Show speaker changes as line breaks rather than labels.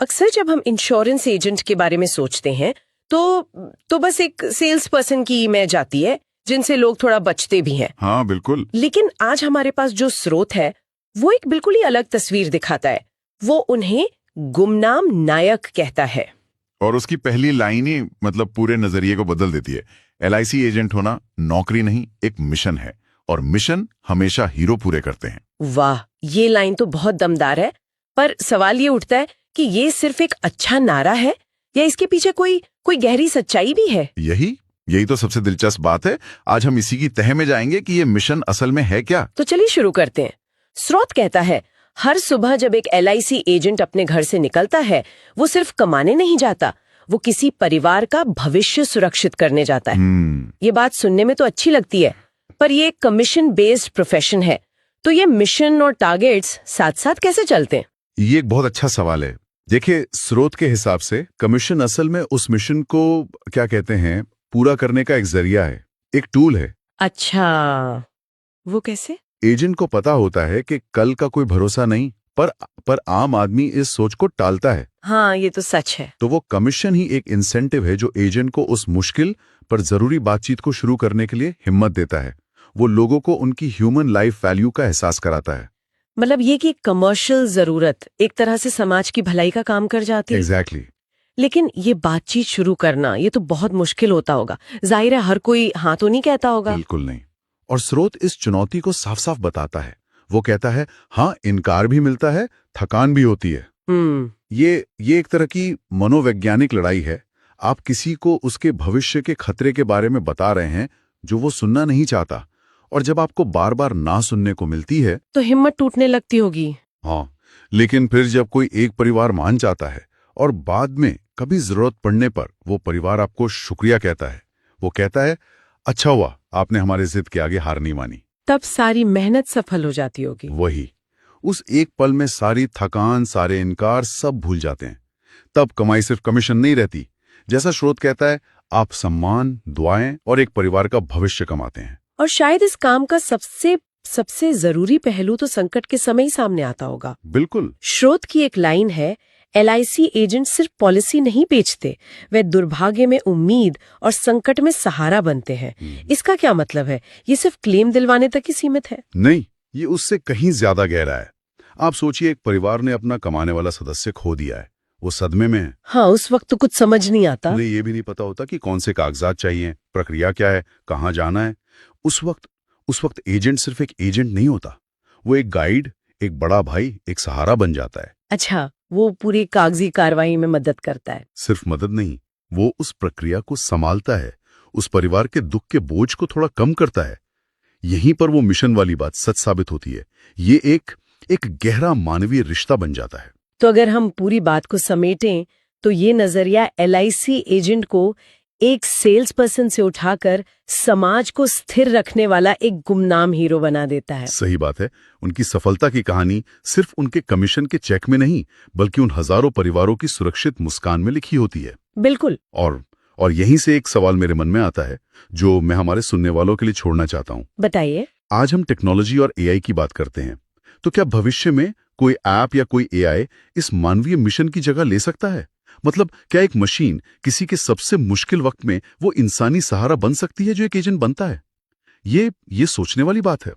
अक्सर जब हम इंश्योरेंस एजेंट के बारे में सोचते हैं तो बस एक सेल्स पर्सन की इमेज आती है जिनसे लोग थोड़ा बचते भी हैं।
हाँ बिल्कुल।
लेकिन आज हमारे पास जो स्रोत है वो एक बिल्कुल ही अलग तस्वीर दिखाता है। वो उन्हें गुमनाम नायक कहता है।
और उसकी पहली लाइन ही मतलब पूरे नजरिए को बदल देती है। एलआईसी एजेंट होना नौकरी नहीं, एक मिशन है, और मिशन हमेशा हीरो पूरे करते हैं।
वाह, ये लाइन तो बहुत दमदार है। पर सवाल ये उठता है कि ये सिर्फ एक अच्छा नारा है या इसके पीछे कोई गहरी सच्चाई भी है।
यही तो सबसे दिलचस्प बात है। आज हम इसी की तह में जाएंगे कि ये मिशन असल में है क्या।
तो चलिए शुरू करते हैं। स्रोत कहता है, हर सुबह जब एक एलआईसी एजेंट अपने घर से निकलता है, वो सिर्फ कमाने नहीं जाता, वो किसी परिवार का भविष्य सुरक्षित करने जाता है। ये बात सुनने में तो अच्छी लगती है, पर ये एक कमीशन बेस्ड प्रोफेशन है, तो ये मिशन और टारगेट्स साथ साथ कैसे चलते हैं?
ये एक बहुत अच्छा सवाल है। देखिए, स्रोत के हिसाब से कमीशन असल में उस मिशन को क्या कहते हैं, पूरा करने का एक जरिया है, एक टूल है।
अच्छा, वो कैसे?
एजेंट को पता होता है कि कल का कोई भरोसा नहीं, पर आम आदमी इस सोच को टालता है।
हाँ, ये तो सच है।
तो वो कमीशन ही एक इंसेंटिव है जो एजेंट को उस मुश्किल पर जरूरी बातचीत को शुरू करने के लिए हिम्मत देता है। वो लोगों को उनकी ह्यूमन लाइफ वैल्यू का एहसास कराता है।
मतलब ये कि कमर्शियल जरूरत एक तरह से समाज की भलाई का काम कर जाती है।
एग्जैक्टली।
लेकिन ये बातचीत शुरू करना ये तो बहुत मुश्किल होता होगा। जाहिर है हर कोई हाँ तो नहीं कहता होगा।
बिल्कुल नहीं। और स्रोत इस चुनौती को साफ साफ बताता है। वो कहता है, हाँ, इनकार भी मिलता है, थकान भी होती है। ये एक तरह की मनोवैज्ञानिक लड़ाई है। आप किसी को उसके भविष्य के खतरे के बारे में बता रहे हैं जो वो सुनना नहीं चाहता, और जब आपको बार बार ना सुनने को मिलती है
तो हिम्मत टूटने लगती होगी।
हाँ, लेकिन फिर जब कोई एक परिवार मान जाता है और बाद में कभी जरूरत पड़ने पर वो परिवार आपको शुक्रिया कहता है, वो कहता है, अच्छा हुआ आपने हमारे जिद के आगे हार नहीं मानी,
तब सारी मेहनत सफल हो जाती होगी।
वही, उस एक पल में सारी थकान, सारे इनकार सब भूल जाते हैं। तब कमाई सिर्फ कमीशन नहीं रहती। जैसा स्रोत कहता है, आप सम्मान, दुआएं और एक परिवार का भविष्य कमाते हैं।
और शायद इस काम का सबसे जरूरी पहलू तो संकट के समय ही सामने आता होगा।
बिल्कुल।
स्रोत की एक लाइन है, एलआईसी एजेंट सिर्फ पॉलिसी नहीं बेचते, वे दुर्भाग्य में उम्मीद और संकट में सहारा बनते हैं। इसका क्या मतलब है? ये सिर्फ क्लेम दिलवाने तक ही सीमित है?
नहीं, ये उससे कहीं ज्यादा गहरा है। आप सोचिए, एक परिवार ने अपना कमाने वाला सदस्य खो दिया है, वो सदमे में है।
हाँ, उस वक्त तो कुछ समझ नहीं आता।
उन्हें ये भी नहीं पता होता कि कौन से कागजात चाहिए, प्रक्रिया क्या है, कहाँ जाना है। उस वक्त एजेंट सिर्फ एक एजेंट नहीं होता, वो एक गाइड, एक बड़ा भाई, एक सहारा बन जाता है।
अच्छा, वो पूरी कागजी कार्रवाई में मदद करता है?
सिर्फ मदद नहीं, वो उस प्रक्रिया को संभालता है, उस परिवार के दुख के बोझ को थोड़ा कम करता है। यहीं पर वो मिशन वाली बात सच साबित होती है। ये एक गहरा मानवीय रिश्ता बन जाता है।
तो अगर हम पूरी बात को समेटें तो ये नजरिया एलआईसी एजेंट को एक सेल्स पर्सन से उठाकर समाज को स्थिर रखने वाला एक गुमनाम हीरो बना देता है।
सही बात है। उनकी सफलता की कहानी सिर्फ उनके कमीशन के चेक में नहीं, बल्कि उन हजारों परिवारों की सुरक्षित मुस्कान में लिखी होती है।
बिल्कुल।
और यहीं से एक सवाल मेरे मन में आता है जो मैं हमारे सुनने वालों के लिए छोड़ना चाहता हूँ।
बताइए।
आज हम टेक्नोलॉजी और एआई की बात करते हैं, तो क्या भविष्य में कोई ऐप या कोई एआई इस मानवीय मिशन की जगह ले सकता है? मतलब क्या एक मशीन किसी के सबसे मुश्किल वक्त में वो इंसानी सहारा बन सकती है जो एक एजेंट बनता है? ये सोचने वाली बात है।